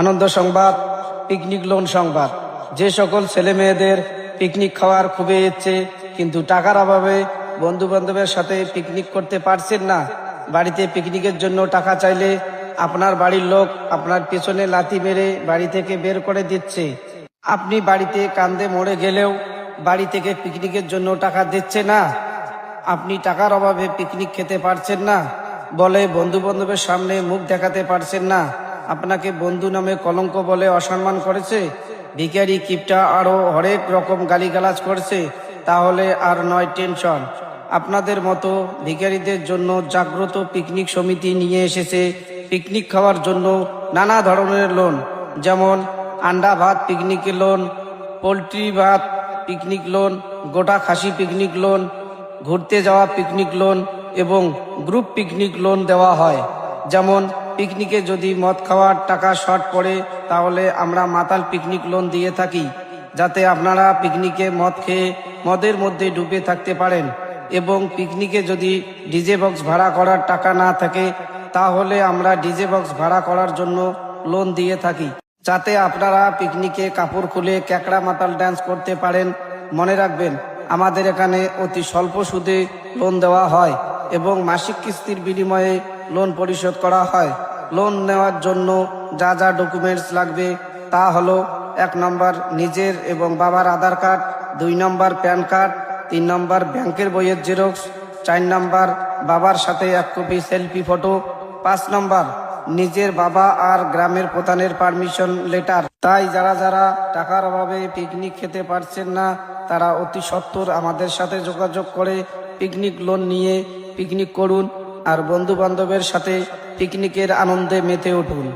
আনন্দ সংবাদ, picnic loan সংবাদ। যে সকল ছেলে মেয়েদের পিকনিক খাওয়ার খুবই ইচ্ছে, কিন্তু টাকার অভাবে বন্ধু বান্ধবের সাথে পিকনিক করতে পারছেন না, বাড়িতে পিকনিকের জন্য টাকা চাইলে আপনার বাড়ির লোক আপনার পেছনে লাথি মেরে বাড়ি থেকে বের করে দিচ্ছে। আপনি বাড়িতে কান্দে মরে গেলেও বাড়ি থেকে পিকনিকের জন্য টাকা দিচ্ছে না। আপনি টাকার অভাবে পিকনিক খেতে পারছেন না বলে বন্ধু বান্ধবের সামনে মুখ দেখাতে পারছেন না। আপনাকে বন্ধু নামে কলঙ্ক বলে অসম্মান করেছে, ভিখারি, কিপটা আরো হরেক রকম গালিগালাজ করছে। তাহলে আর নয় টেনশন। আপনাদের মতো ভিখারিদের জন্য জাগ্রত পিকনিক সমিতি নিয়ে এসেছে পিকনিক খাওয়ার জন্য নানা ধরনের লোন, যেমন আন্ডা ভাত পিকনিকের লোন, পোলট্রি ভাত পিকনিক লোন, গোটা খাসি পিকনিক লোন, ঘুরতে যাওয়া পিকনিক লোন এবং গ্রুপ পিকনিক লোন দেওয়া হয়। যেমন পিকনিকে যদি মদ খাওয়ার টাকা শর্ট পড়ে, তাহলে আমরা মাতাল পিকনিক লোন দিয়ে থাকি, যাতে আপনারা পিকনিকে মদ খেয়ে মদের মধ্যে ডুবে থাকতে পারেন। এবং পিকনিকে যদি ডিজে বক্স ভাড়া করার টাকা না থাকে, তাহলে আমরা ডিজে বক্স ভাড়া করার জন্য লোন দিয়ে থাকি, যাতে আপনারা পিকনিকে কাপড় খুলে ক্যাকড়া মাতাল ডান্স করতে পারেন। মনে রাখবেন, আমাদের এখানে অতি স্বল্প সুদে লোন দেওয়া হয় এবং মাসিক কিস্তির বিনিময়ে লোন পরিশোধ করা হয়। লোন নেওয়ার জন্য যা যা ডকুমেন্টস লাগবে তা হলো: 1 নম্বর নিজের এবং বাবার আধার কার্ড, 2 নম্বর প্যান কার্ড, 3 নম্বর ব্যাংকের বইয়ের জেরক্স, 4 নম্বর বাবার সাথে 1 কপি সেলফি ফটো, 5 নম্বর নিজের বাবা আর গ্রামের প্রধানের পারমিশন লেটার। তাই যারা যারা টাকার অভাবে পিকনিক খেতে পারছেন না, তারা অতি সত্বর আমাদের সাথে যোগাযোগ করে পিকনিক লোন নিয়ে পিকনিক করুন আর বন্ধু বান্ধবের সাথে পিকনিকের আনন্দে মেতে উঠুন।